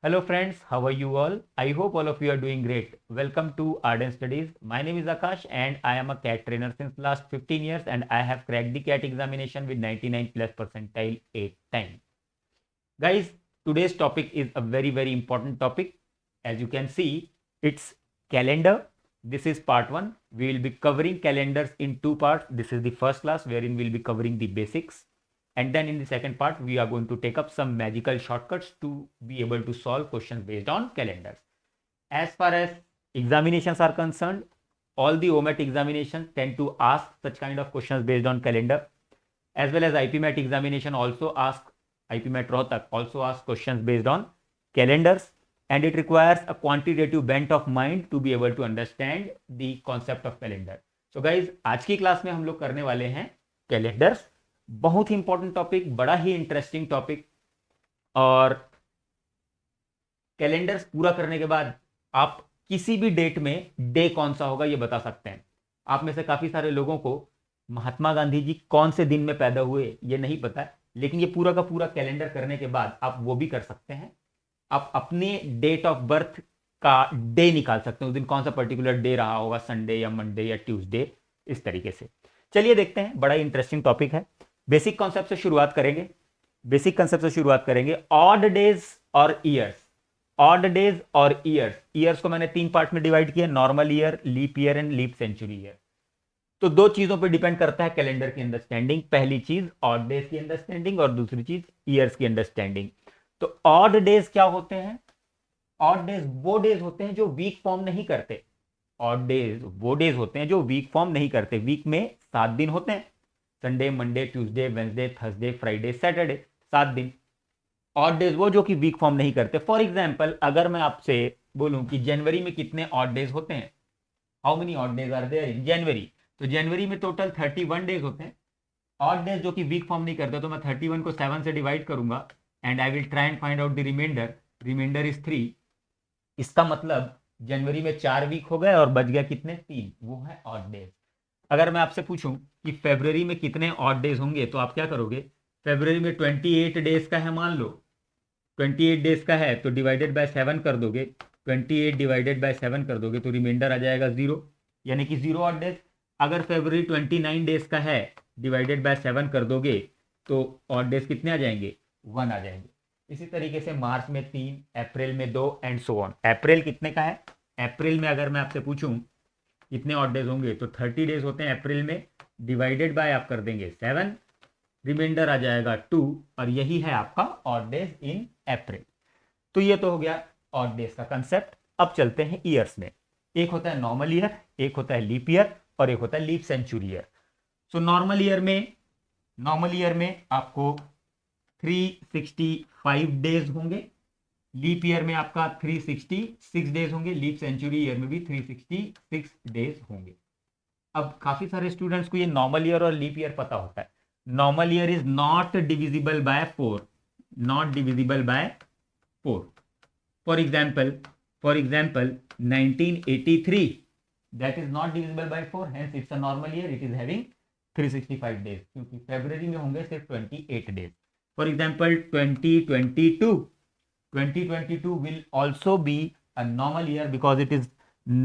Hello friends, how are you all? I hope all of you are doing great. Welcome to Arden Studies. My name is Akash and I am a CAT trainer since last 15 years and I have cracked the CAT examination with 99 plus percentile 8 times. Guys, today's topic is a very important topic. As you can see, it's calendar. This is part 1. We will be covering calendars in 2 parts. This is the first class wherein we'll be covering the basics. And then in the second part, we are going to take up some magical shortcuts to be able to solve questions based on calendars. As far as examinations are concerned, all the OMAT examinations tend to ask such kind of questions based on calendar, as well as IPMAT examination also ask, IPMAT Rohtak also ask questions based on calendars, and it requires a quantitative bent of mind to be able to understand the concept of calendar. So guys, आज की class में हम लोग करने वाले हैं calendars. बहुत ही important topic, बड़ा ही इंटरेस्टिंग टॉपिक. और कैलेंडर्स पूरा करने के बाद आप किसी भी डेट में डे कौन सा होगा ये बता सकते हैं. आप में से काफी सारे लोगों को महात्मा गांधी जी कौन से दिन में पैदा हुए ये नहीं पता है, लेकिन ये पूरा का पूरा कैलेंडर करने के बाद आप वो भी कर सकते हैं. आप अपने डेट ऑफ बर्थ का डे निकाल सकते हैं, उस दिन कौन सा पर्टिकुलर डे रहा होगा, संडे या मंडे या ट्यूसडे, इस तरीके से. चलिए देखते हैं, बड़ा इंटरेस्टिंग टॉपिक है. बेसिक कॉन्सेप्ट से शुरुआत करेंगे. बेसिक कॉन्सेप्ट से शुरुआत करेंगे. ऑड डेज और ईयर्स. ऑड डेज और ईयर्स. ईयर्स को मैंने 3 पार्ट में डिवाइड किया, normal year, leap year and leap century year. तो 2 चीजों पर डिपेंड करता है कैलेंडर की अंडरस्टैंडिंग. पहली चीज ऑड डेज की अंडरस्टैंडिंग और दूसरी चीज ईयर्स की अंडरस्टैंडिंग. तो ऑड डेज क्या होते हैं? ऑड डेज वो डेज होते हैं जो वीक फॉर्म नहीं करते. ऑड डेज वो डेज होते हैं जो वीक फॉर्म नहीं करते. वीक में 7 दिन होते हैं, Sunday, Monday, Tuesday, Wednesday, Thursday, Friday, Saturday, 7 दिन. ऑड डेज वो जो कि वीक फॉर्म नहीं करते. फॉर एग्जाम्पल, अगर मैं आपसे बोलूं कि जनवरी में कितने ऑड डेज होते हैं, how many odd days are there in January, तो जनवरी में टोटल 31 डेज होते हैं. ऑड डेज जो कि वीक फॉर्म नहीं करते, तो मैं 31 को 7 से डिवाइड करूंगा and I will try and find out the remainder. Remainder is 3. इसका मतलब जनवरी में 4 वीक हो गए और बच गया कितने? 3. वो है ऑड डेज. अगर मैं आपसे पूछूं कि फरवरी में कितने ऑड डेज होंगे, तो आप क्या करोगे? फरवरी में 28 डेज का है, मान लो 28 डेज का है, तो डिवाइडेड बाय 7 कर दोगे. 28 डिवाइडेड बाय 7 कर दोगे तो रिमाइंडर आ जाएगा 0, यानी कि 0 ऑड डेज. अगर फरवरी 29 डेज का है, डिवाइडेड बाय 7 कर दोगे तो ऑड डेज कितने आ जाएंगे? 1 आ जाएंगे. इसी तरीके से मार्च में 3, अप्रैल में 2 एंड सो ऑन. अप्रैल कितने का है? अप्रैल में अगर मैं आपसे पूछूं कितने ऑड डेज होंगे, तो 30 डेज होते हैं अप्रैल में, डिवाइडेड बाय आप कर देंगे 7, रिमाइंडर आ जाएगा 2, और यही है आपका ऑड डेज इन अप्रैल. तो ये तो हो गया ऑड डेज का कंसेप्ट. अब चलते हैं ईयर्स में. एक होता है नॉर्मल ईयर, एक होता है लीप ईयर और एक होता है leap century year. So normal year में आपको 365 डेज होंगे. लीप ईयर में आपका 366 डेज होंगे. लीप सेंचुरी ईयर में भी 366 डेज होंगे. अब काफी सारे स्टूडेंट्स को ये नॉर्मल ईयर और लीप ईयर पता होता है. Normal year is not divisible by 4. Not divisible by 4. For example 1983, that is not divisible by 4, hence it's a normal year. It is having 365 days, क्योंकि फरवरी में होंगे सिर्फ 28 days. For example 2022 will also be a normal year because it is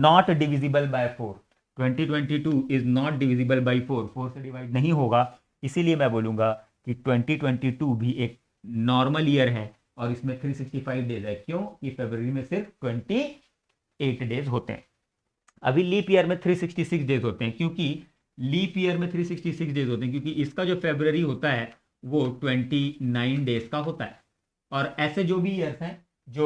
not divisible by 4. 2022 is not divisible by 4. 4 से divide नहीं होगा. इसीलिए मैं बोलूंगा कि 2022 भी एक नॉर्मल ईयर है और इसमें 365 डेज है. क्यों? कि फरवरी में सिर्फ 28 डेज होते हैं. अभी लीप ईयर में 366 डेज होते हैं. क्योंकि लीप ईयर में 366 डेज होते हैं क्योंकि इसका जो फरवरी होता है वो 29 डेज का होता है. और ऐसे जो भी ईयर्स हैं जो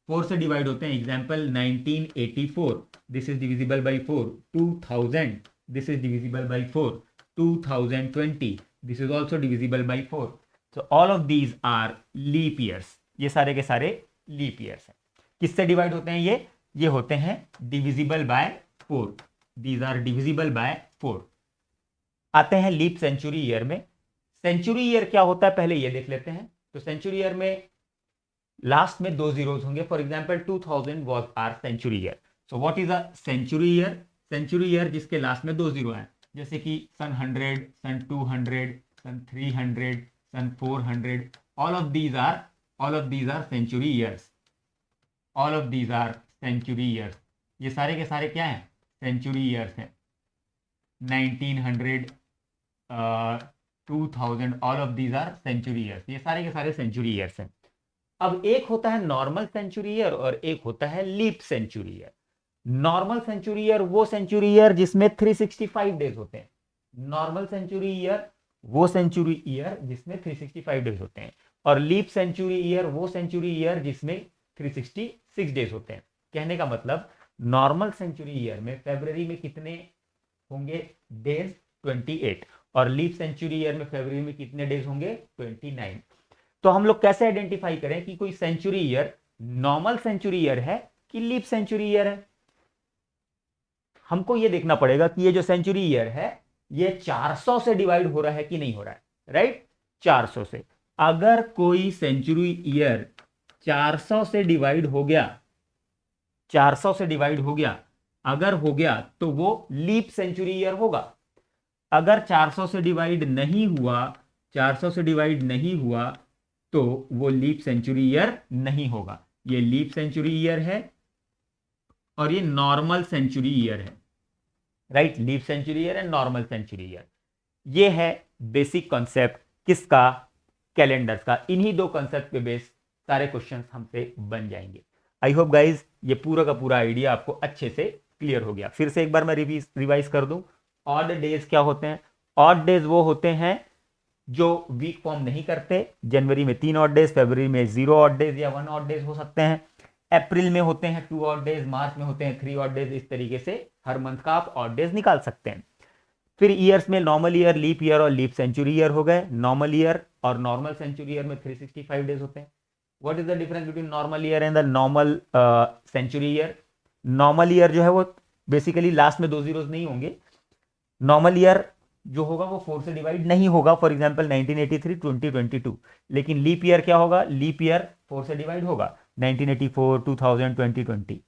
4 से डिवाइड होते हैं, example 1984, this is divisible by 4. 2000, this is divisible by 4. 2020, this is also divisible by 4. So all of these are leap years. ये सारे के सारे लीप ईयर्स हैं. किससे डिवाइड होते हैं ये होते हैं divisible by 4. These are divisible by 4. आते हैं लीप सेंचुरी ईयर में. सेंचुरी ईयर क्या होता है पहले ये देख लेते हैं. तो सेंचुरी ईयर में लास्ट में 2 जीरोस होंगे. For example 2000 was are century year. So what is a century year? Century year जिसके लास्ट में 2 जीरो हैं, जैसे कि सन 100, सन 200, सन 300, सन 400. All of these are century years. All of these are century years. ये सारे के सारे क्या हैं? सेंचुरी ईयर्स हैं। 1900, 2000, all of these are century years. ये सारे के सारे सेंचुरी ईयर्स हैं। अब एक होता है नॉर्मल सेंचुरी ईयर और एक होता है leap century year. Normal century year वो सेंचुरी ईयर जिसमें 365 डेज होते हैं। नॉर्मल सेंचुरी ईयर वो सेंचुरी ईयर जिसमें 365 डेज होते हैं। और लीप सेंचुरी ईयर वो सेंचुरी ईयर जिसमें 366 डेज होते हैं। कहने का मतलब नॉर्मल सेंचुरी ईयर में फरवरी में कितने होंगे डेज? 28। और लीप सेंचुरी ईयर में फरवरी में कितने डेज होंगे? 29। तो हम लोग कैसे आइडेंटिफाई करें कि कोई century year normal century year है कि लीप सेंचुरी ईयर है? हमको यह देखना पड़ेगा कि ये जो सेंचुरी ईयर है ये 400 से डिवाइड हो रहा है कि नहीं हो रहा है, राइट? 400 से। अगर कोई सेंचुरी ईयर 400 से डिवाइड हो गया, 400 से डिवाइड हो गया, अगर हो गया तो वो लीप सेंचुरी ईयर होगा। अगर 400 से डिवाइड नहीं हुआ, 400 से डिवाइड नहीं हुआ तो वो लीप सेंचुरी ईयर नहीं होगा। ये लीप सेंचुरी ईयर है और ये नॉर्मल सेंचुरी ईयर है, right? Leap century year and normal century year. ये है बेसिक कॉन्सेप्ट किसका? कैलेंडर्स का। इन्हीं दो कॉन्सेप्ट पे बेस सारे क्वेश्चंस हमसे बन जाएंगे। आई होप गाइज ये पूरा का पूरा आइडिया आपको अच्छे से क्लियर हो गया। फिर से एक बार मैं रिवाइज कर दूं। ऑड डेज क्या होते हैं? ऑड डेज वो होते हैं जो वीक फॉर्म नहीं करते। जनवरी में 3 ऑड डेज, फरवरी में 0 ऑड डेज या 1 ऑड डेज हो सकते हैं। अप्रैल में होते हैं 2 ऑड डेज, मार्च में होते हैं 3 ऑड डेज। इस तरीके से हर मंथ का आप ऑड डेज निकाल सकते हैं। फिर ईयर्स में नॉर्मल ईयर, लीप ईयर और लीप सेंचुरी ईयर हो गए। नॉर्मल ईयर और नॉर्मल सेंचुरी ईयर में 365 डेज होते हैं। What is the difference between normal year and the normal century year? Normal year जो है वो बेसिकली लास्ट में 2 जीरोस नहीं होंगे। नॉर्मल ईयर जो होगा वो 4 से डिवाइड नहीं होगा, फॉर एग्जांपल 1983, 2022। लेकिन लीप ईयर क्या होगा? लीप ईयर 4 से डिवाइड होगा, 1984, 2000, 2020।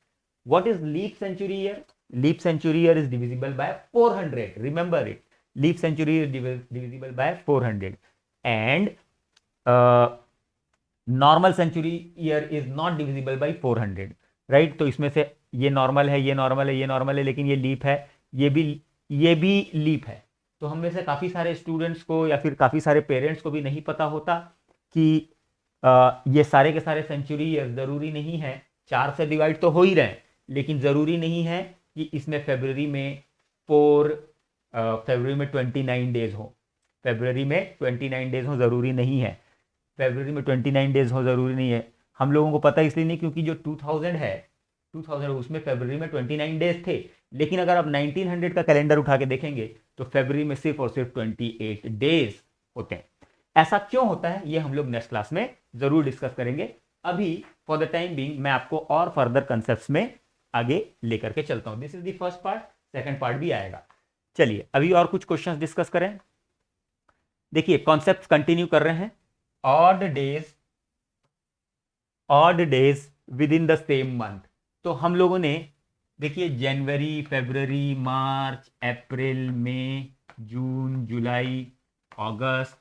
What is leap century year? Leap century year is divisible by 400। Remember it, leap century is divisible by 400 and normal century year is not divisible by 400, right? तो इसमें से ये normal है, ये normal है, ये नॉर्मल है, लेकिन ये लीप है, ये भी लीप है। तो हम में से काफ़ी सारे स्टूडेंट्स को या फिर काफ़ी सारे पेरेंट्स को भी नहीं पता होता कि ये सारे के सारे सेंचुरी ईयर ज़रूरी नहीं है 4 से डिवाइड तो हो ही रहे हैं, लेकिन ज़रूरी नहीं है कि इसमें फरवरी में 29 डेज हो। फरवरी में 29 डेज हो ज़रूरी नहीं है। फरवरी में 29 डेज हो ज़रूरी नहीं है। हम लोगों को पता इसलिए नहीं क्योंकि जो 2000 है, 2000 उसमें फरवरी में 29 डेज थे। लेकिन अगर आप 1900 का कैलेंडर उठा के देखेंगे तो फरवरी में सिर्फ और सिर्फ 28 डेज होते हैं। ऐसा क्यों होता है ये हम लोग नेक्स्ट क्लास में जरूर डिस्कस करेंगे। अभी फॉर द टाइम बीइंग मैं आपको और फर्दर कंसेप्ट्स में आगे लेकर के चलता हूं। This is the first part, second part भी आएगा। चलिए अभी और कुछ क्वेश्चंस डिस्कस करें। देखिए कॉन्सेप्ट्स कंटिन्यू कर रहे हैं। Odd days with in the same month. तो हम लोगों ने देखिए जनवरी, फरवरी, मार्च, अप्रैल, मई, जून, जुलाई, अगस्त,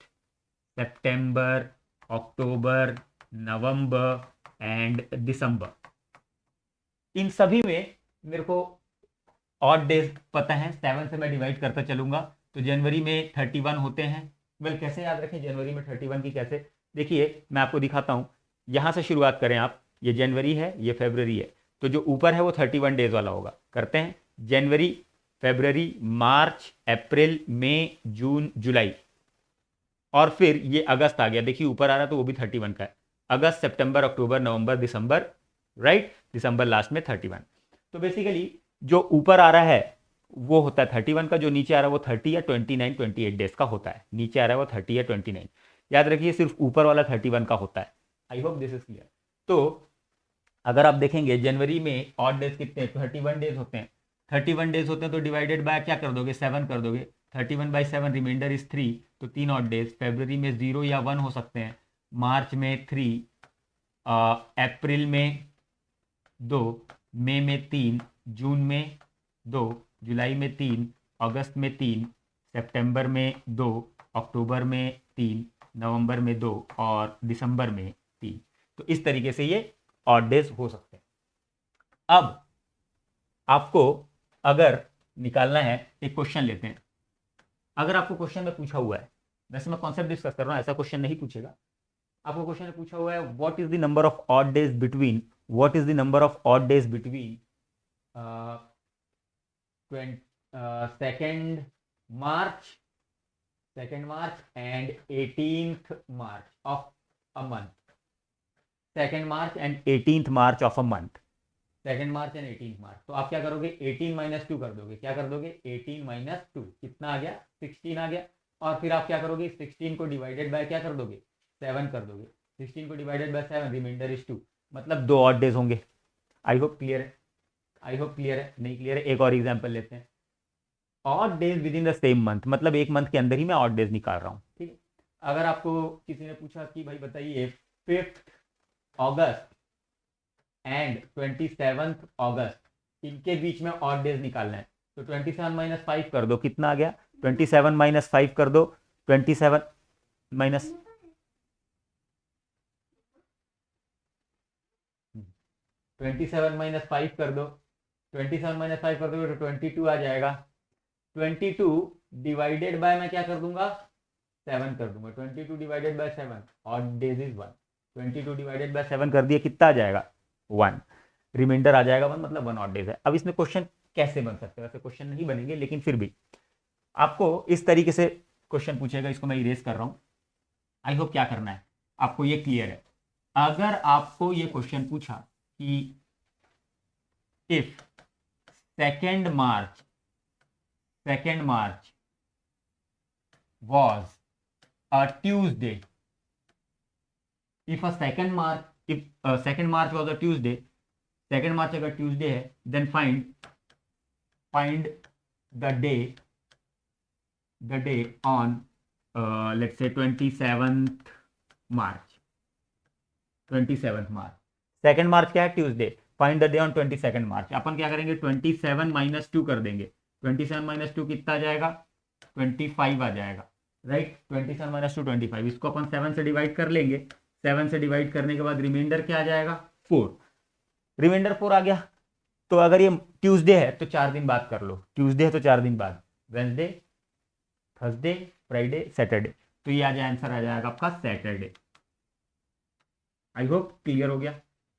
सितंबर, अक्टूबर, नवंबर एंड दिसंबर, इन सभी में मेरे को ऑड डेज पता है। 7 से मैं डिवाइड करता चलूंगा। तो जनवरी में 31 होते हैं। वेल कैसे याद रखें जनवरी में 31 की? कैसे? देखिए मैं आपको दिखाता हूं। यहां से शुरुआत करें आप। ये जनवरी है, ये फरवरी है, तो जो ऊपर है वो 31 डेज वाला होगा। करते हैं जनवरी, फरवरी, मार्च, अप्रैल, मई, जून, जुलाई, और फिर ये अगस्त आ गया। देखिए ऊपर आ रहा है तो वो भी 31 का है। अगस्त, सितंबर, अक्टूबर, नवंबर, दिसंबर, राइट? दिसंबर लास्ट में 31। तो बेसिकली जो ऊपर आ रहा है वो होता है 31 का, जो नीचे आ रहा है वो 30 या 29, 28 डेज का होता है। नीचे आ रहा है वो 30 या 29। याद रखिए सिर्फ ऊपर वाला 31 का होता है। I hope this is clear. तो अगर आप देखेंगे जनवरी में ऑड डेज कितने? 31 डेज होते हैं। 31 डेज होते हैं तो डिवाइडेड बाय क्या कर दोगे? 7 कर दोगे। 31/7 रिमाइंडर इज 3, तो 3 ऑड डेज। फरवरी में 0 या 1 हो सकते हैं। मार्च में 3, अप्रैल में 2, मई में 3, जून में 2, जुलाई में 3, अगस्त में 3, सितंबर में 2, अक्टूबर में 3, नवंबर में 2 और दिसंबर में 3। तो इस तरीके से ये ऑड डेज हो सकते हैं। अब आपको अगर निकालना है, एक क्वेश्चन लेते हैं। अगर आपको क्वेश्चन में पूछा हुआ है, वैसे मैं कॉन्सेप्ट डिस्कस कर रहा हूं, ऐसा क्वेश्चन नहीं पूछेगा, आपको क्वेश्चन में पूछा हुआ है what is the number of odd days between, what is the number of odd days between second March and 18th March of a month, second March and 18th March of a month, second March and 18th मार्च। तो आप क्या करोगे, 18 minus 2 कर दोगे, क्या कर दोगे, 18 minus 2 कितना आ गया, 16 आ गया। और फिर आप क्या करोगे, 16 को डिवाइडेड बाय क्या कर दोगे, 7 कर दोगे, 16 को डिवाइडेड बाय 7, रिमाइंडर इज 2, मतलब 2 ऑड डेज होंगे। आई होप क्लियर है, आई होप क्लियर है, नहीं क्लियर है एक और एग्जाम्पल लेते हैं। Odd days with in the same month, मतलब एक मंथ के अंदर ही मैं ऑड डेज निकाल रहा हूँ, ठीक है। अगर आपको किसी ने पूछा कि भाई बताइए 5th अगस्त एंड 27th अगस्त, इनके बीच में ऑड डेज निकालना है, तो 27 माइनस 5 कर दो, कितना आ गया, 27 माइनस 5 कर दो, 27 माइनस 27 माइनस 5 कर दो, 27 माइनस 5 कर दोगे तो 22 आ जाएगा। 22 डिवाइडेड बाय मैं क्या कर दूंगा, 7 कर दूंगा, 22 divided by 7, odd days is 1, 22 divided by 7 कर दिया, कितना आ जाएगा, 1, रिमाइंडर आ जाएगा 1, मतलब 1 ऑड डेज है। अब इसमें क्वेश्चन कैसे बन सकते हैं, वैसे क्वेश्चन नहीं बनेंगे, लेकिन फिर भी आपको इस तरीके से क्वेश्चन पूछेगा, इसको मैं इरेज कर रहा हूं। आई होप क्या करना है आपको ये क्लियर है। अगर आपको ये क्वेश्चन पूछा कि if second March was a Tuesday, if second March was a Tuesday, second March अगर Tuesday है, then find the day on let's say 27th March, second March क्या है, Tuesday, find the day on 22nd मार्च। अपन क्या करेंगे, 27 minus 2 कर देंगे, 27 minus 2 कितना आ जाएगा, 25 आ जाएगा, राइट। 27 माइनस 2 25, इसको अपन 7 से डिवाइड कर लेंगे, 7 से डिवाइड करने के बाद रिमाइंडर क्या आ जाएगा, 4, रिमाइंडर 4 आ गया। तो अगर ये ट्यूसडे है तो 4 दिन बाद कर लो, ट्यूसडे है तो 4 दिन बाद, वेंसडे, थर्सडे, फ्राइडे, सैटरडे, तो ये आ जाए आंसर आ जाएगा आपका सैटरडे। आई होप क्लियर हो गया,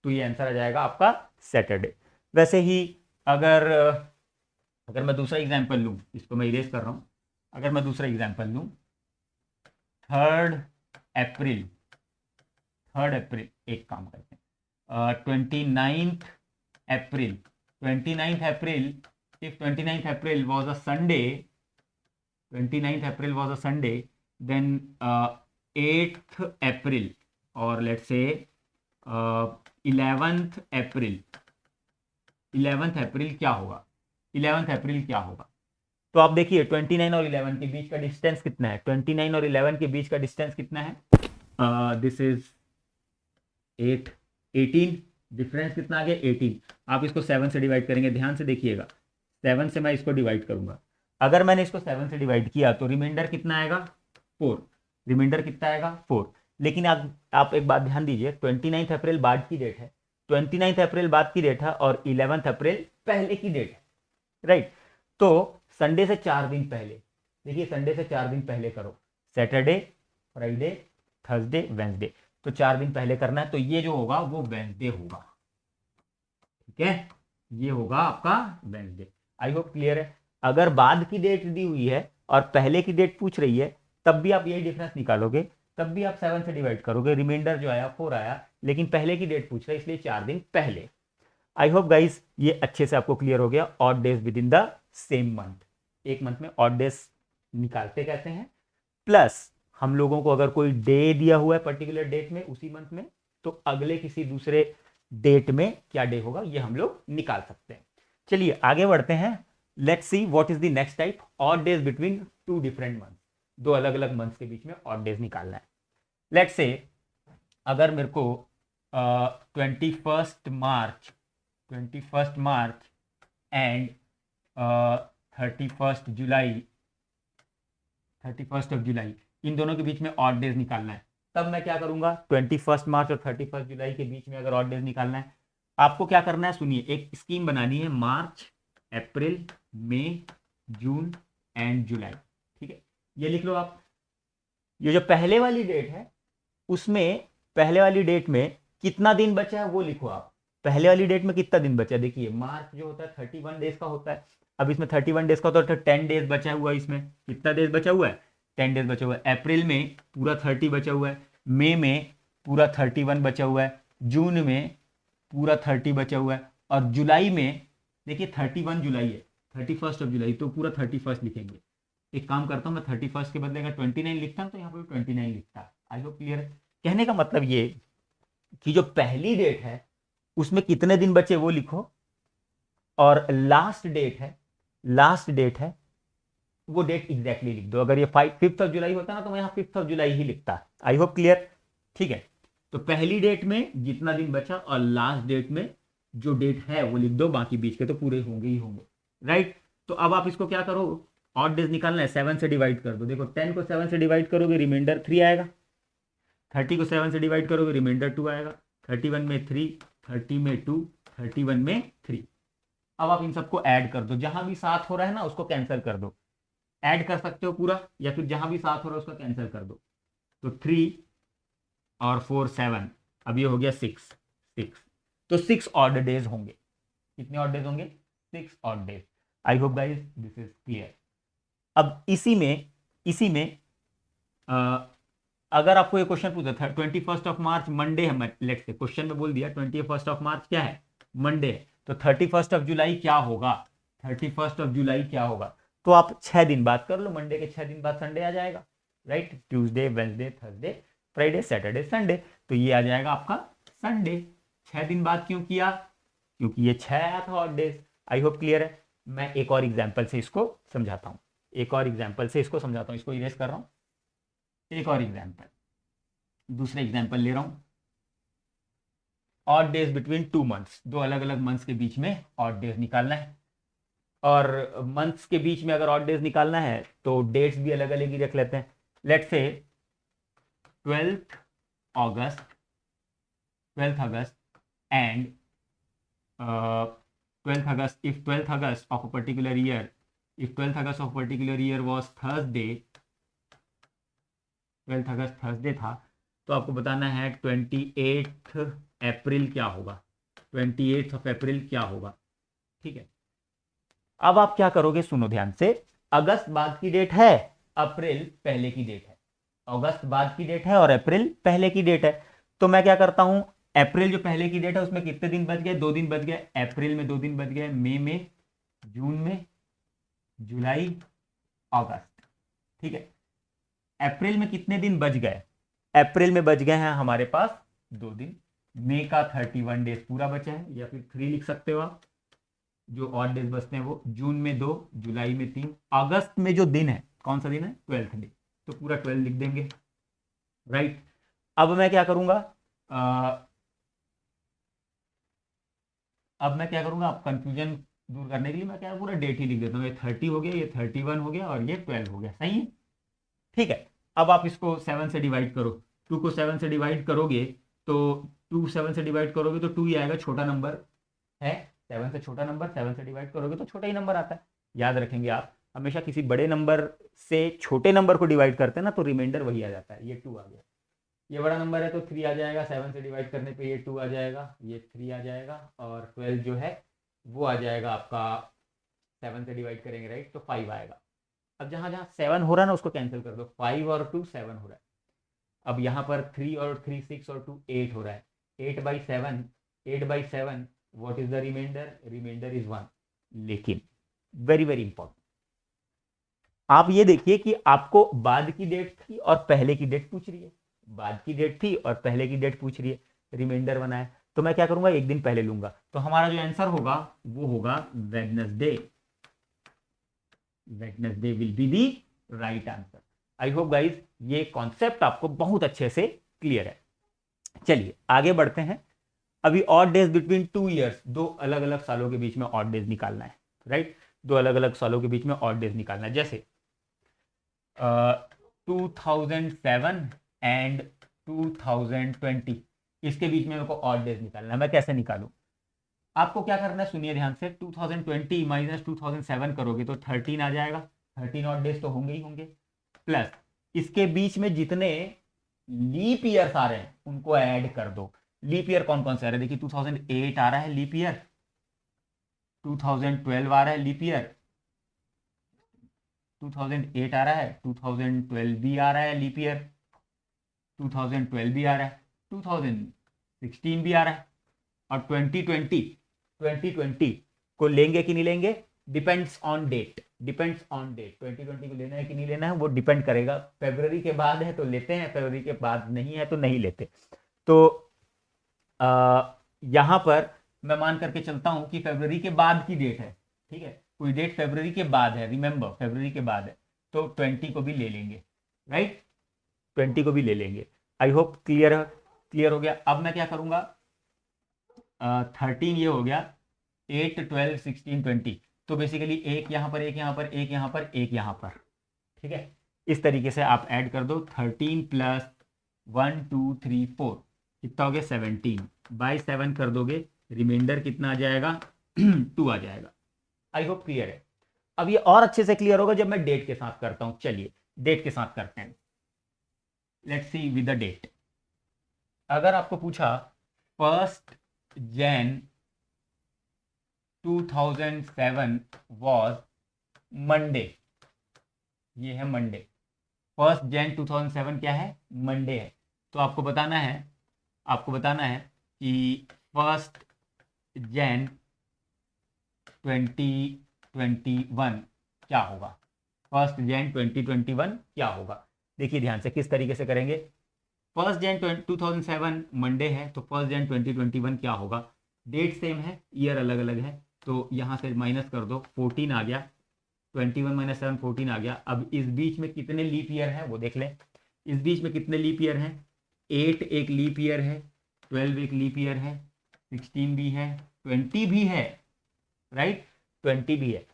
तो ये आंसर आ जाएगा आपका सैटरडे। वैसे ही अगर मैं दूसरा एग्जांपल लूं, इसको मैं इरेज कर रहा हूं, अगर मैं दूसरा एग्जांपल लूं, 3rd अप्रैल, एक काम करते हैं, 29th April, 29th April, if 29th April was a Sunday, 29th April was a Sunday, then 8th अप्रैल और let's say 11th April, 11th अप्रैल क्या होगा, 11th अप्रैल क्या होगा। तो आप देखिए 29 और 11 के बीच का डिस्टेंस कितना है, 29 और 11 के बीच का डिस्टेंस कितना है, दिस इज 8, 18, डिफरेंस कितना आ गया, 18। आप इसको 7 से डिवाइड करेंगे, ध्यान से देखिएगा, 7 से मैं इसको डिवाइड करूंगा, अगर मैंने इसको 7 से डिवाइड किया तो रिमाइंडर कितना आएगा, 4, रिमाइंडर कितना आएगा, 4। लेकिन आप एक बात ध्यान दीजिए, 29 अप्रैल बाद की डेट है, 29 अप्रैल बाद की डेट है और 11 अप्रैल पहले की डेट है, राइट। तो संडे से 4 दिन पहले, देखिए संडे से 4 दिन पहले करो, सैटरडे, फ्राइडे, थर्सडे, वेंसडे, तो 4 दिन पहले करना है, तो ये जो होगा वो वेंसडे होगा, ठीक है, ये होगा आपका वेंसडे। आई होप क्लियर है। अगर बाद की डेट दी हुई है और पहले की डेट पूछ रही है, तब भी आप यही डिफरेंस निकालोगे, तब भी आप 7 से डिवाइड करोगे, रिमाइंडर जो आया 4 आया, लेकिन पहले की डेट पूछ रहा है इसलिए 4 दिन पहले। आई होप गाइस ये अच्छे से आपको क्लियर हो गया, odd days with in the same month, एक मंथ में ऑड डेज निकालते कैसे हैं, प्लस हम लोगों को अगर कोई डे दिया हुआ है पर्टिकुलर डेट में उसी मंथ में, तो अगले किसी दूसरे डेट में क्या डे होगा ये हम लोग निकाल सकते हैं। चलिए आगे बढ़ते हैं, let's see what is the next type, odd days between 2 different month, 2 अलग अलग मंथ्स के बीच में ऑड डेज निकालना है। लेट्स से अगर मेरे को 21st मार्च एंड 31st जुलाई, इन दोनों के बीच में ऑड डेज निकालना है, तब मैं क्या करूंगा, 21st मार्च और 31st जुलाई के बीच में अगर ऑड डेज निकालना है, आपको क्या करना है, सुनिए, एक स्कीम बनानी है, मार्च, अप्रैल, मई, जून एंड जुलाई। ठीक है, ये लिख लो आप। ये जो पहले वाली डेट है उसमें, पहले वाली डेट में कितना दिन बचा है वो लिखो आप। पहले वाली डेट में कितना दिन बचा है, देखिए मार्च जो होता है 31 डेज का होता है। अब इसमें 31 डेज का होता है, तो 10 डेज बचा हुआ है। इसमें कितना डेज बचा हुआ है, 10 डेज बचा हुआ है। अप्रैल में पूरा 30 बचा हुआ है, मई में पूरा 31 बचा हुआ है, जून में पूरा 30 बचा हुआ है, और जुलाई में देखिए 31 जुलाई है, 31 जुलाई, तो पूरा 31 लिखेंगे। एक काम करता हूँ, मैं 31 के बदले अगर 29 लिखता हूँ तो यहाँ पर 29 लिखता। आई होप क्लियर है। कहने का मतलब ये कि जो पहली डेट है उसमें कितने दिन बचे वो लिखो, और लास्ट डेट है, लास्ट डेट है वो डेट एग्जैक्टली लिख दो। अगर ये 5th ऑफ जुलाई होता ना तो मैं यहाँ 5th ऑफ जुलाई ही लिखता। आई होप क्लियर। ठीक है, तो पहली डेट में जितना दिन बचा और लास्ट डेट में जो डेट है वो लिख दो, बाकी बीच के तो पूरे होंगे ही होंगे। राइट, तो अब आप इसको क्या करो, ऑड डेज निकालना है, 7 से डिवाइड कर दो। देखो 10 को 7 से डिवाइड करोगे रिमाइंडर 3 आएगा, 30 को 7 से डिवाइड करोगे रिमाइंडर 2 आएगा, 31 में 3, 30 में 2, 31 में 3। अब आप इन सबको ऐड कर दो, जहां भी 7 हो रहा है ना उसको कैंसिल कर दो। ऐड कर सकते हो पूरा, या फिर जहां भी 7 हो रहा है उसको कैंसिल कर दो। तो 3 और 4 7, अब ये हो गया 6 6, तो 6 ऑड डेज होंगे। कितने ऑड डेज होंगे, 6 odd days. I hope guys this is clear. अब इसी में अगर आपको ये क्वेश्चन पूछा था 21 मार्च मंडे है, लेट्स से क्वेश्चन में बोल दिया 21 मार्च क्या है, मंडे है, तो 31 जुलाई क्या होगा, 31 जुलाई क्या होगा। तो आप 6 दिन बाद कर लो, मंडे के 6 दिन बाद संडे आ जाएगा। Right, Tuesday, Wednesday, Thursday, Friday, Saturday, Sunday, तो ये आ जाएगा आपका संडे। 6 दिन बाद क्यों किया, क्योंकि ये 6 आया था ऑड डेज। आई होप क्लियर है। मैं एक और एग्जाम्पल से इसको समझाता हूँ, एक और एग्जाम्पल से इसको समझाता हूँ, इसको इरेज कर रहा हूँ। एक और एग्जाम्पल, दूसरे एग्जाम्पल ले रहा हूं। ऑड डेज बिटवीन 2 मंथ्स, दो अलग अलग मंथ्स के बीच में ऑड डेज निकालना है। और मंथ्स के बीच में अगर ऑड डेज निकालना है तो डेट्स भी अलग अलग ही रख लेते हैं। Let's say 12th August, 12th August and 12th August, if 12th August of a particular year, if 12th August of a particular year was Thursday, 12th August Thursday था, तो आपको बताना है 28th अप्रैल क्या होगा, 28th अप्रैल क्या होगा। ठीक है, अब आप क्या करोगे, सुनो ध्यान से। अगस्त बाद की डेट है, अप्रैल पहले की डेट है। अगस्त बाद की डेट है और अप्रैल पहले की डेट है। तो मैं क्या करता हूं, अप्रैल जो पहले की डेट है उसमें कितने दिन बच गए, 2 दिन बच गए। अप्रैल में 2 दिन बच गए, मई में, जून में, जुलाई, अगस्त। ठीक है, अप्रैल में कितने दिन बच गए, अप्रैल में बच गए हैं हमारे पास 2 दिन। मई का 31 डेज पूरा बचा है, या फिर 3 लिख सकते हो आप, जो ऑड डेज बचते हैं वो। जून में 2, जुलाई में 3, अगस्त में जो दिन है कौन सा दिन है, 12th डे, तो पूरा 12 लिख देंगे। राइट, अब मैं क्या करूंगा, अब मैं क्या करूंगा, आप कंफ्यूजन दूर करने के लिए मैं क्या पूरा डेट ही लिख देता हूँ। ये 30 हो गया, ये 31 हो गया, और ये 12 हो गया। सही है, ठीक है। अब आप इसको 7 से डिवाइड करो, 2 को 7 से डिवाइड करोगे तो 2 7 से डिवाइड करोगे तो 2 ही आएगा, छोटा नंबर है। 7 से छोटा नंबर, 7 से डिवाइड करोगे तो छोटा ही नंबर आता है। याद रखेंगे आप, हमेशा किसी बड़े नंबर से छोटे नंबर को डिवाइड करते हैं ना तो रिमाइंडर वही आ जाता है। ये 2 आ गया, ये बड़ा नंबर है तो 3 आ जाएगा, 7 से डिवाइड करने पे ये 2 आ जाएगा, ये 3 आ जाएगा, और 12 जो है वो आ जाएगा आपका, 7 से डिवाइड करेंगे राइट तो 5 आएगा। अब जहां जहां 7 हो रहा है ना उसको कैंसिल कर दो, 5 और 2 7 हो रहा है। अब यहाँ पर 3 और 3 6 और 2 8 हो रहा है, 8/7, 8/7 what is the remainder, remainder is 1। लेकिन वेरी वेरी इंपॉर्टेंट, आप ये देखिए कि आपको बाद की डेट थी और पहले की डेट पूछ रही है, बाद की डेट थी और पहले की डेट पूछ रही है, रिमाइंडर बना है, तो मैं क्या करूंगा, एक दिन पहले लूंगा। तो हमारा जो आंसर होगा वो होगा Wednesday. Wednesday will be the right answer. I hope guys ये कॉन्सेप्ट आपको बहुत अच्छे से क्लियर है। चलिए आगे बढ़ते हैं। अभी ऑड डेज बिटवीन 2 ईयर्स, दो अलग अलग सालों के बीच में ऑड डेज निकालना है। राइट, दो अलग अलग सालों के बीच में ऑड डेज निकालना है। जैसे 2007 एंड 2020, इसके बीच में मेरे को ऑड डेज निकालना है। मैं कैसे निकालूं, आपको क्या करना है, सुनिए ध्यान से, 2020 माइनस 2007 करोगे तो 13 आ जाएगा, 13 ऑड डेज तो होंगे ही होंगे, प्लस इसके बीच में जितने लीप ईयर्स आ रहे हैं उनको ऐड कर दो। लीप ईयर कौन कौन से आ रहे हैं, देखिए 2008 आ रहा है लीप ईयर, 2012 आ रहा है लीप ईयर, 2008 आ रहा है, 2012 भी आ रहा है लीप ईयर, 2012 भी आ रहा है, 2016 भी आ रहा है, और 2020 को लेंगे कि नहीं लेंगे, depends on date, depends on date, 2020 को लेना है कि नहीं लेना है वो डिपेंड करेगा। फरवरी के बाद है तो लेते हैं, फरवरी के बाद नहीं है तो नहीं लेते। तो यहां पर मैं मान करके चलता हूं कि फरवरी के बाद की डेट है, ठीक है, कोई डेट फरवरी के बाद है, रिमेंबर फरवरी के बाद है, तो 20 को भी ले लेंगे, राइट, 20 को भी ले लेंगे। आई होप क्लियर है, क्लियर हो गया। अब मैं क्या करूंगा, 13 ये हो गया, 8 12 16 20, तो बेसिकली एक यहाँ पर, एक यहाँ पर, एक यहाँ पर, एक यहाँ पर, ठीक है, इस तरीके से आप ऐड कर दो, 13 प्लस 1 2 3 4 कितना हो गया 17, बाई 7 कर दोगे, रिमाइंडर कितना आ जाएगा 2 आ जाएगा। आई होप क्लियर है। अब ये और अच्छे से क्लियर होगा जब मैं डेट के साथ करता हूं, चलिए डेट के साथ करते हैं, let's see with the date. अगर आपको पूछा 1 जैन 2007 वॉज मंडे, ये है मंडे, 1 जैन 2007 क्या है, मंडे है, तो आपको बताना है, आपको बताना है कि 1 जैन 2021 क्या होगा, 1 जैन 2021 क्या होगा। देखिए ध्यान से किस तरीके से करेंगे, 1 जैन 2007 मंडे है, तो 1 जैन 2021 क्या होगा, डेट सेम है, ईयर अलग अलग है, तो यहाँ से माइनस कर दो, 14 आ गया, 21 माइनस 7 14 आ गया। अब इस बीच में कितने लीप ईयर हैं वो देख लें, इस बीच में कितने लीप ईयर हैं, 8 एक लीप ईयर है, 12 एक लीप ईयर है, 16 भी है, 20 भी है, राइट, 20 भी है,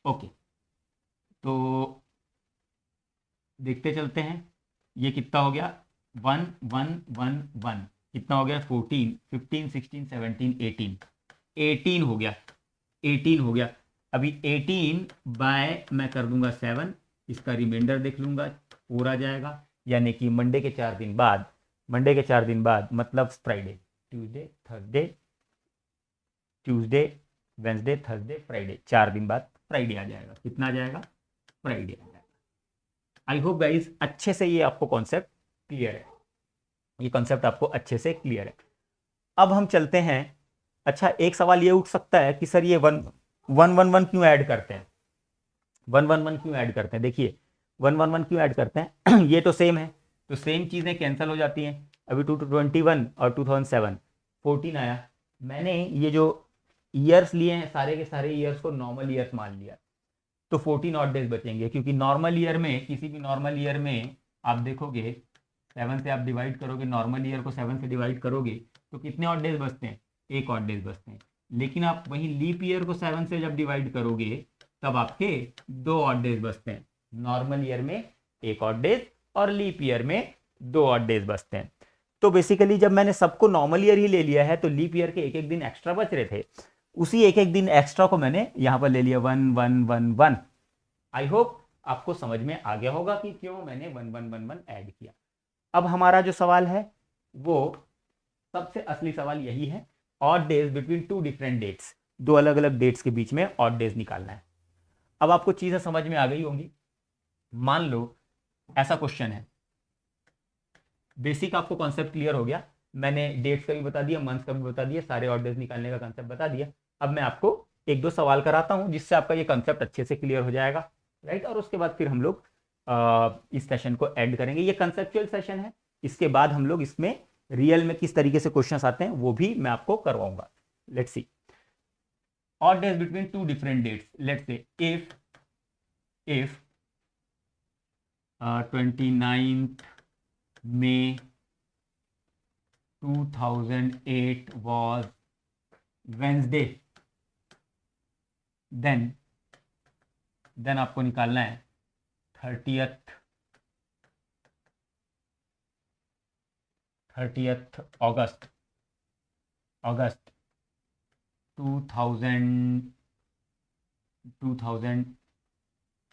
ओके। तो देखते चलते हैं, ये कितना हो गया, 1 1 1 1 कितना हो गया, 14 15 16 17 18, 18 हो गया, 18 हो गया। अभी 18 बाय मैं कर दूंगा 7, इसका रिमाइंडर देख लूंगा, 4 आ जाएगा, यानी कि मंडे के 4 दिन बाद, मंडे के 4 दिन बाद मतलब Friday, Tuesday Thursday, Tuesday Wednesday Thursday Friday, 4 दिन बाद फ्राइडे आ जाएगा, कितना आ जाएगा, फ्राइडे आ जाएगा। आई होप गाइस अच्छे से ये आपको कॉन्सेप्ट क्लियर है, ये कॉन्सेप्ट आपको अच्छे से क्लियर है। अब हम चलते हैं, अच्छा एक सवाल ये उठ सकता है कि सर ये 1 1 1 1 क्यों ऐड करते हैं, 1 1 1 क्यों ऐड करते हैं, देखिए 1 1 1 क्यों ऐड करते हैं ये तो सेम है, तो सेम चीज़ें कैंसिल हो जाती हैं। अभी 2021 और 2007 14 आया, मैंने ये जो ईयर्स लिए हैं सारे के सारे ईयर्स को नॉर्मल ईयर्स मान लिया, तो 14 ऑड डेज बचेंगे, क्योंकि नॉर्मल ईयर में, किसी भी नॉर्मल ईयर में आप देखोगे 7 से आप डिवाइड करोगे, नॉर्मल ईयर को 7 से डिवाइड करोगे तो कितने ऑड डेज बचते हैं, एक ऑड डेज बचते हैं। लेकिन आप वहीं लीप ईयर को 7 से जब डिवाइड करोगे तब आपके 2 ऑड डेज बचते हैं, नॉर्मल ईयर में एक ऑड डेज और लीप ईयर में 2 ऑड डेज बचते हैं। तो बेसिकली जब मैंने सबको नॉर्मल ईयर ही ले लिया है तो लीप ईयर के एक एक दिन एक्स्ट्रा बच रहे थे, उसी एक एक दिन एक्स्ट्रा को मैंने यहां पर ले लिया 1 1 1 1। आई होप आपको समझ में आ गया होगा कि क्यों मैंने 1 1 1 1 ऐड किया। अब हमारा जो सवाल है वो सबसे असली सवाल यही है, odd days between two different dates, दो अलग अलग डेट्स के बीच में ऑड डेज निकालना है। अब आपको चीजें समझ में आ गई होंगी, मान लो ऐसा क्वेश्चन है, बेसिक आपको कॉन्सेप्ट क्लियर हो गया, मैंने डेट्स का भी बता दिया, मंथ्स का भी बता दिया, सारे ऑड डेज निकालने का कॉन्सेप्ट बता दिया। अब मैं आपको एक दो सवाल कराता हूं जिससे आपका ये कॉन्सेप्ट अच्छे से क्लियर हो जाएगा, राइट, और उसके बाद फिर हम लोग इस सेशन को एंड करेंगे। ये कंसेप्चुअल सेशन है, इसके बाद हम लोग इसमें रियल में किस तरीके से क्वेश्चंस आते हैं वो भी मैं आपको करवाऊंगा। Let's see, odd days between two different dates, let's say if 29th May 2008 was Wednesday, then आपको निकालना है 30th अगस्त 2001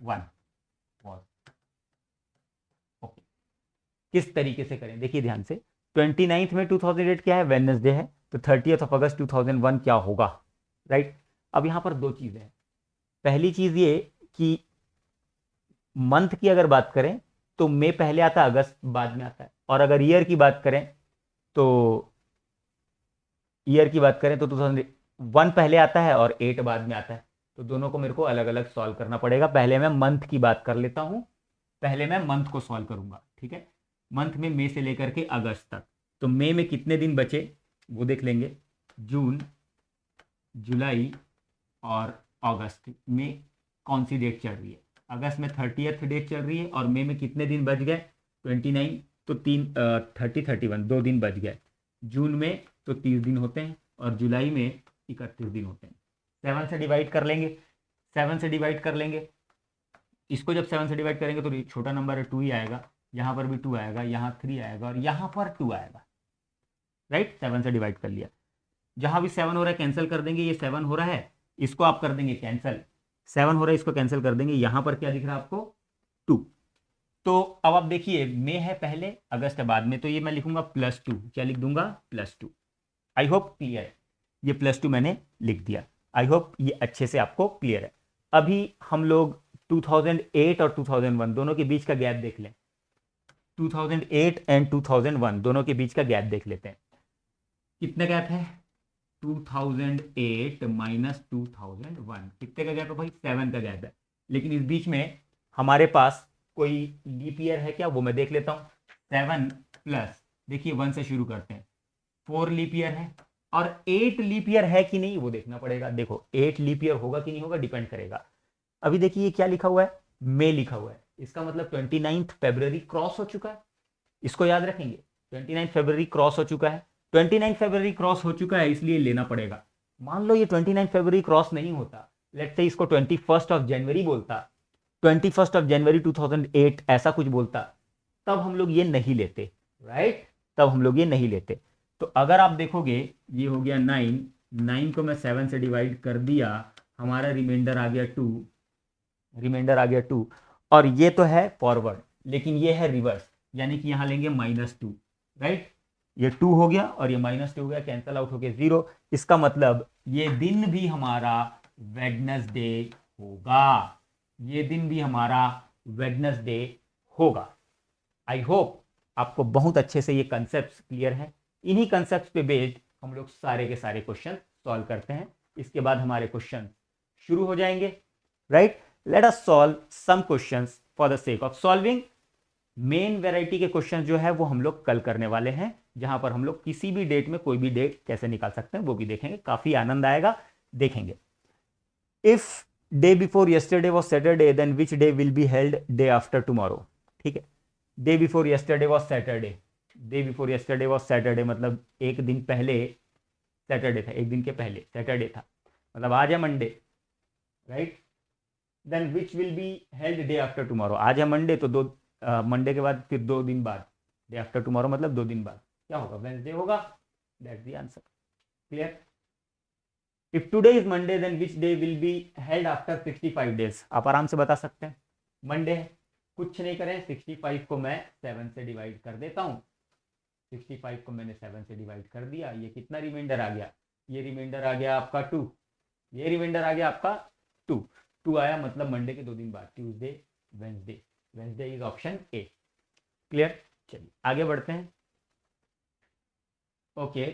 was। ओके, किस तरीके से करें देखिए ध्यान से। 29 में 2008 क्या है, वेडनेसडे है, तो 30th ऑफ अगस्त 2001 क्या होगा, राइट। अब यहां पर दो चीजें हैं। पहली चीज ये कि मंथ की अगर बात करें तो मई पहले आता है, अगस्त बाद में आता है। और अगर ईयर की बात करें तो 2001 पहले आता है और 8 बाद में आता है। तो दोनों को मेरे को अलग अलग सॉल्व करना पड़ेगा। पहले मैं मंथ की बात कर लेता हूं, पहले मैं मंथ को सॉल्व करूंगा, ठीक है। मंथ में मई से लेकर के अगस्त तक, तो मई में कितने दिन बचे वो देख लेंगे। जून, जुलाई और अगस्त में कौन सी डेट चल रही है। अगस्त में 30th डेट चल रही है और मई में कितने दिन बच गए, 29, तो 31 दो दिन बच गए। जून में तो 30 दिन होते हैं और जुलाई में 31 दिन होते हैं। 7 से डिवाइड कर लेंगे, 7 से डिवाइड कर लेंगे। इसको जब 7 से डिवाइड करेंगे तो छोटा नंबर है 2 ही आएगा, यहाँ पर भी 2 आएगा, यहाँ 3 आएगा और यहाँ पर 2 आएगा, राइट। 7 से डिवाइड कर लिया, जहां भी 7 हो रहा है कैंसिल कर देंगे। ये 7 हो रहा है, इसको आप कर देंगे कैंसिल। 7 हो रहा है, इसको कैंसिल कर देंगे। यहां पर क्या दिख रहा है आपको, 2। तो अब आप देखिए, मई है पहले, अगस्त है बाद में, तो ये मैं लिखूंगा +2। क्या लिख दूंगा, +2। आई होप क्लियर है, ये +2 मैंने लिख दिया। आई होप ये अच्छे से आपको क्लियर है। अभी हम लोग 2008 और 2001 दोनों के बीच का गैप देख लें। 2008 एंड 2001 दोनों के बीच का गैप देख लेते हैं। कितने गैप है, 2008 माइनस 2001, कितने का गैप है भाई, 7 का गैप है। लेकिन इस बीच में हमारे पास कोई लीप ईयर है क्या, वो मैं देख लेता हूँ। 7 प्लस, देखिए 1 से शुरू करते हैं, 4 लीप ईयर है और 8 लीप ईयर है कि नहीं वो देखना पड़ेगा। देखो 8 लीप ईयर होगा कि नहीं होगा, डिपेंड करेगा। अभी देखिए क्या लिखा हुआ है, मई लिखा हुआ है, इसका मतलब 29 फरवरी क्रॉस हो चुका है। इसको याद रखेंगे, 29 फरवरी क्रॉस हो चुका है। 29 फरवरी क्रॉस हो चुका है, इसलिए लेना पड़ेगा। मान लो ये 29 फरवरी क्रॉस नहीं होता, लेट्स से इसको 21 ऑफ जनवरी बोलता, 21 ऑफ जनवरी 2008 ऐसा कुछ बोलता, तब हम लोग ये नहीं लेते, राइट। तब हम लोग ये नहीं लेते। तो अगर आप देखोगे, ये हो गया 9, 9 को मैं 7 से डिवाइड कर दिया, हमारा रिमाइंडर आ गया 2, रिमाइंडर आ गया 2। और ये तो है फॉरवर्ड, लेकिन ये है रिवर्स, यानी कि यहां लेंगे -2, राइट। ये 2 हो गया और ये -2 हो गया, कैंसल आउट हो गया 0। इसका मतलब ये दिन भी हमारा वेडनेसडे होगा, ये दिन भी हमारा वेडनेसडे होगा। आई होप आपको बहुत अच्छे से ये कंसेप्ट क्लियर है। इन्हीं कंसेप्ट पे बेस्ड हम लोग सारे के सारे क्वेश्चन सॉल्व करते हैं। इसके बाद हमारे क्वेश्चन शुरू हो जाएंगे, right. Let us solve some questions for the sake of solving. Main variety के क्वेश्चन जो है वो हम लोग कल करने वाले हैं, जहां पर हम लोग किसी भी डेट में कोई भी डेट कैसे निकाल सकते हैं वो भी देखेंगे, काफी आनंद आएगा, देखेंगे। If day before yesterday was Saturday, then which day will be held day after tomorrow, ठीक है। Day before yesterday was Saturday, day before yesterday was Saturday, मतलब एक दिन पहले सैटरडे था, एक दिन के पहले सैटरडे था, मतलब आज है Monday, right. Then which will be held day after tomorrow, आज है मंडे, तो मंडे के बाद फिर 2 दिन बाद, डे आफ्टर टुमारो मतलब 2 दिन बाद क्या होगा, वेंसडे होगा। That's the answer, clear. If today is Monday, then which day will be held after 65 days, आप आराम से बता सकते हैं। मंडे है, कुछ नहीं करें, 65 को मैं 7 से डिवाइड कर देता हूँ। 65 को मैंने 7 से डिवाइड कर दिया, ये कितना रिमाइंडर आ गया, ये रिमाइंडर आ गया आपका 2, ये रिमाइंडर आ गया आपका 2, 2 आया, मतलब मंडे के 2 दिन बाद, Tuesday, Wednesday, Wednesday is option A, clear. चलिए आगे बढ़ते हैं। Okay,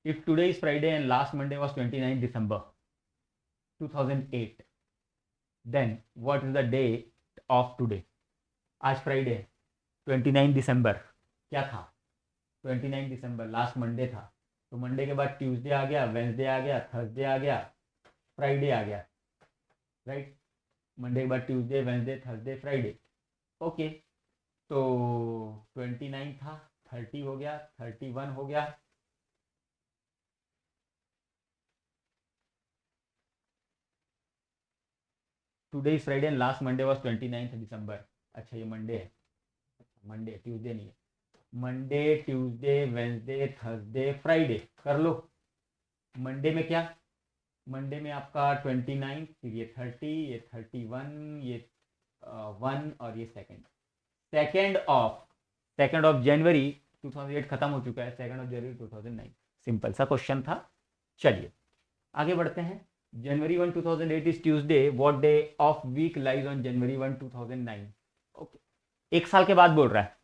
if today is Friday and last Monday was 29 December 2008, then what is the date of today. आज फ्राइडे है, 29 दिसंबर क्या था, 29 दिसंबर लास्ट मंडे था, तो मंडे के बाद ट्यूसडे आ गया, वेंसडे आ गया, थर्सडे आ गया, फ्राइडे आ गया, राइट। मंडे के बाद Tuesday, Wednesday, Thursday, Friday, okay. तो 29 था, 30 हो गया, 31 हो गया, today is Friday and last Monday was 29 दिसंबर। अच्छा ये मंडे है, मंडे, ट्यूसडे नहीं है, Monday, Tuesday, Wednesday, Thursday, Friday कर लो। मंडे में क्या, मंडे में आपका 29, फिर ये 30, ये 31, ये 1 और ये सेकेंड ऑफ जनवरी 2008 खत्म हो चुका है, सेकेंड ऑफ जनवरी 2009। सिंपल सा क्वेश्चन था। चलिए आगे बढ़ते हैं। January 1 2008 is Tuesday, what day of week lies on January 1 2009। Okay, एक साल के बाद बोल रहा है,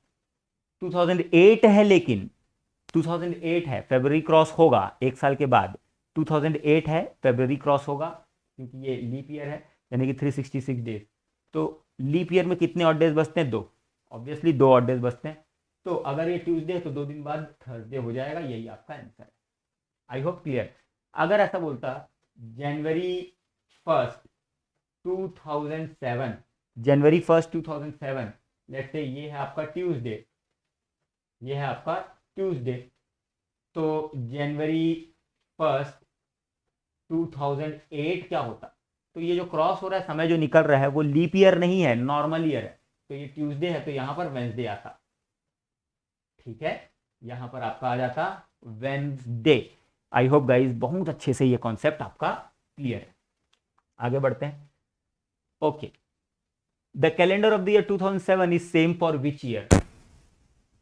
2008 है, लेकिन 2008 है, फरवरी क्रॉस होगा एक साल के बाद। 2008 है, फरवरी क्रॉस होगा, क्योंकि ये लीप ईयर है, यानी कि 366 डेज। तो लीप ईयर में कितने ऑड डेज बचते हैं? 2। ऑब्वियसली 2 ऑड डेज बचते हैं। तो अगर ये ट्यूसडे है तो 2 दिन बाद थर्सडे हो जाएगा, यही आपका आंसर है। आई होप क्लियर। अगर ऐसा बोलता जनवरी 1 2007, जनवरी 1 2007, लेट्स से ये है आपका ट्यूसडे, ये है आपका ट्यूसडे, तो जनवरी 1 2008 क्या होता? तो ये जो क्रॉस हो रहा है, समय जो निकल रहा है, वो लीप ईयर नहीं है, नॉर्मल ईयर है। तो ये ट्यूसडे है, तो यहां पर वेंसडे आता। ठीक है, यहां पर आपका आ जाता वेंसडे। आई होप गाइज बहुत अच्छे से ये कॉन्सेप्ट आपका क्लियर है। आगे बढ़ते हैं। Okay, the calendar of the year 2007 is same for which year?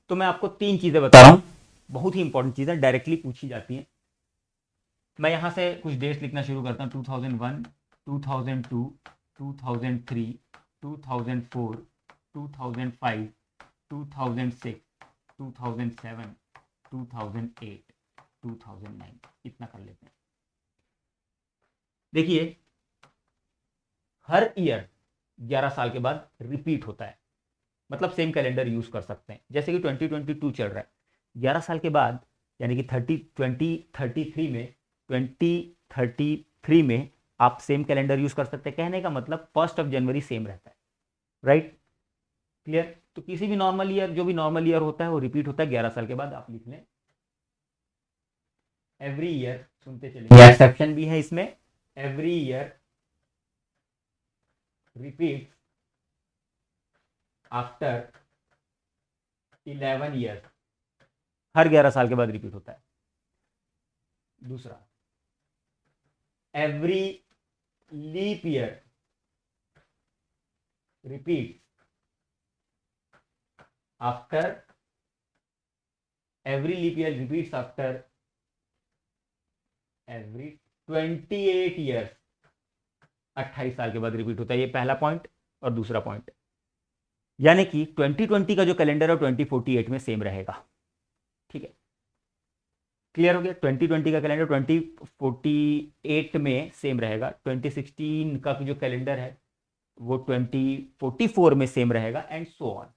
तो मैं आपको 3 चीजें बता रहा हूं, बहुत ही इंपॉर्टेंट चीजें, डायरेक्टली पूछी जाती हैं। मैं यहां से कुछ डेट्स लिखना शुरू करता हूं। 2001, 2002, 2003, 2004, 2005, 2006, 2007, 2008, 2009, इतना कर लेते हैं। देखिए, हर ईयर 11 साल के बाद रिपीट होता है, मतलब सेम कैलेंडर यूज कर सकते हैं। जैसे कि 2022 चल रहा है, 11 साल के बाद, यानी कि 2033 में आप सेम कैलेंडर यूज कर सकते हैं। कहने का मतलब 1 जनवरी सेम रहता है, राइट? क्लियर? तो किसी भी नॉर्मल ईयर, जो भी नॉर्मल ईयर होता है वो रिपीट होता है 11 साल के बाद। आप लिख लें एवरी ईयर, सुनते चलिए, एक्सेप्शन भी है इसमें। Every year repeat after 11 years, हर 11 साल के बाद रिपीट होता है। दूसरा, every leap year repeat after, every leap year repeats after every 28 years, 28 साल के बाद रिपीट होता है। ये पहला पॉइंट। और दूसरा पॉइंट, यानी कि 2020 का जो कैलेंडर है 2048 में सेम रहेगा। ठीक है, क्लियर हो गया? 2020 का कैलेंडर 2048 में सेम रहेगा। 2016 का जो कैलेंडर है वो 2044 में सेम रहेगा, एंड सो ऑन।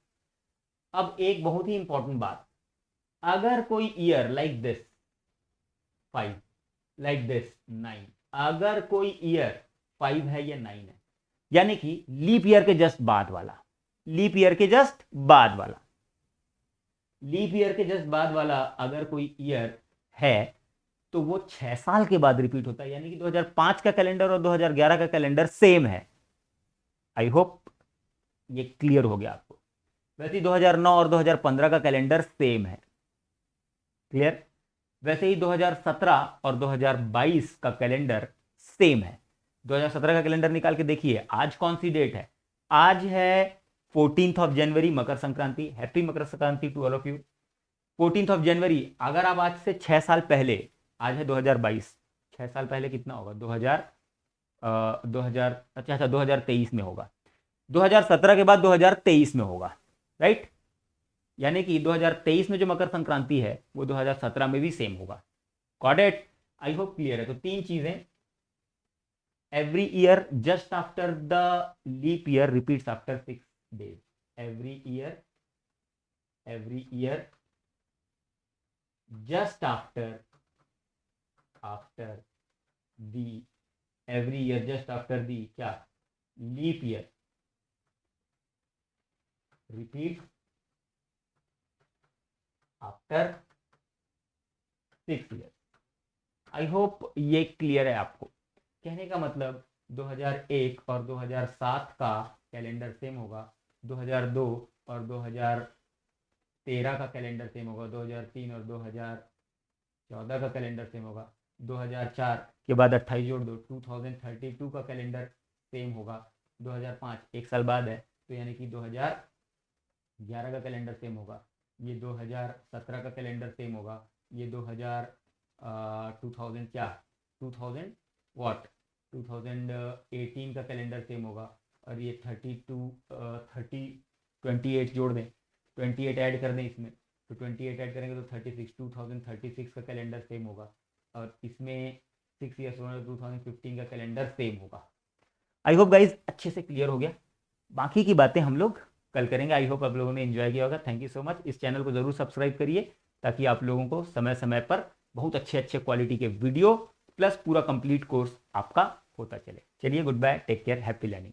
अब एक बहुत ही इंपॉर्टेंट बात, अगर कोई year like this 5, like this 9, अगर कोई ईयर 5 है या 9 है, यानी कि लीप ईयर के जस्ट बाद वाला, लीप ईयर के जस्ट बाद वाला, लीप ईयर के जस्ट बाद वाला अगर कोई ईयर है, तो वो 6 साल के बाद रिपीट होता है। यानी कि 2005 का कैलेंडर और 2011 का कैलेंडर सेम है। आई होप ये क्लियर हो गया आपको। वैसे ही 2009 और 2015 का कैलेंडर सेम है। क्लियर? वैसे ही 2017 और 2022 का कैलेंडर सेम है। 2017 का कैलेंडर निकाल के देखिए, आज कौन सी डेट है? आज है 14th of January, Makar Sankranti. Happy Makar Sankranti to all of you. 14th of January, अगर आप आज से 6 साल पहले, आज है 2022, 6 साल पहले कितना होगा? 2000, अच्छा 2023 में होगा। 2017 के बाद 2023 में होगा, राइट? यानी कि 2023 में जो मकर संक्रांति है वो 2017 में भी सेम होगा। Got it? I hope clear है। तो 3 चीजें, every year just after the leap year repeats after 6 days. Every year just after the every year just after the क्या leap year repeat after 6 year. I hope ये clear है आपको। कहने का मतलब 2001 और 2007 का कैलेंडर सेम होगा, 2002 और 2013 का कैलेंडर सेम होगा, 2003 और 2014 का कैलेंडर सेम होगा, 2004 के बाद 28 जोड़ दो, 2032 का कैलेंडर सेम होगा। 2005 एक साल बाद है, तो यानी कि 2011 का कैलेंडर सेम होगा। ये 2017 का कैलेंडर सेम होगा। ये 2000 क्या 2000 व्हाट 2018 का कैलेंडर सेम होगा। और ये 28 जोड़ दें, 28 ऐड कर दें इसमें, तो 28 ऐड करेंगे तो 2036 का कैलेंडर सेम होगा। और इसमें 6 ईयर्स 2015 का कैलेंडर सेम होगा। आई होप गाइज अच्छे से क्लियर हो गया। बाकी की बातें हम लोग कल करेंगे। आई होप आप लोगों ने एंजॉय किया होगा। Thank you so much. इस चैनल को जरूर सब्सक्राइब करिए ताकि आप लोगों को समय समय पर बहुत अच्छे अच्छे क्वालिटी के वीडियो प्लस पूरा कंप्लीट कोर्स आपका होता चले। चलिए, good bye, take care, happy learning.